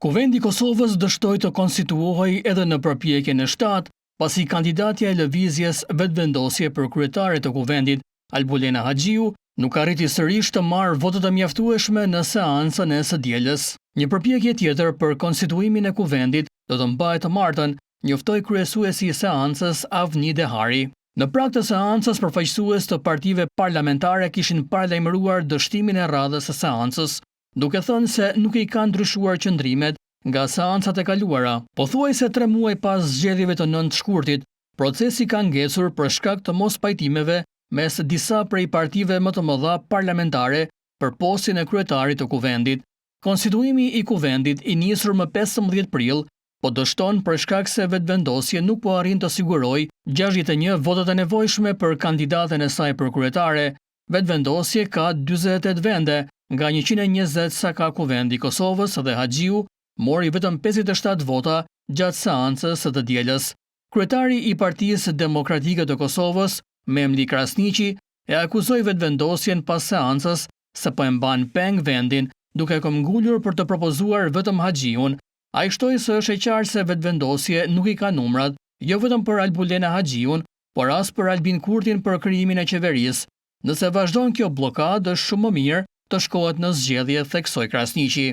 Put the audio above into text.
Kuvendi i Kosovës dështoi të konstituohej edhe në përpjekjen e 7, pasi kandidatja e lëvizjes vetëvendosje për kryetare të kuvendit, Albulena Haxhiu, nuk arriti sërish të marrë votat e mjaftueshme në seancën e së dielës. Një përpjekje tjetër për konstituimin e kuvendit do të mbahet të martën, njoftoi kryesuesi i seancës Avni Dehari. Në prag të seancës, përfaqësues të partive parlamentare kishin paralajmëruar dështimin e radhës së seancës, duke thënë se nuk i kanë ndryshuar qëndrimet nga seancat e kaluara. Pothuajse 3 muaj pas zgjedhjeve të 9 shkurtit, procesi ka ngecur për shkak të mospajtimeve mes disa prej partive më të mëdha parlamentare për postin e kryetarit të kuvendit. Konstituimi i kuvendit i nisur më 15 prill, po dështon për shkak se vetëvendosje nuk po arrin të sigurojë 61 votat e nevojshme për kandidaten e saj për kryetare. Vetëvendosje ka 48 vende nga 120 sa ka kuvendi i Kosovës dhe Haxhiu mori vetëm 57 vota gjatë seancës së të dielës. Kryetari i Partisë Demokratike të Kosovës, Memli Krasniqi, e akuzoi vetëvendosjen pas seancës se po e mban peng vendin, duke këmbgulur për të propozuar vetëm Haxhiun. Ai shtoi se është e qartë se vetëvendosje nuk i ka numrat, jo vetëm për Albulena Haxhiun, por as për Albin Kurtin për krijimin e qeverisë. Nëse vazhdon kjo bllokadë, është shumë më mirë të shkohet në zgjedhje, theksoi Krasniqi.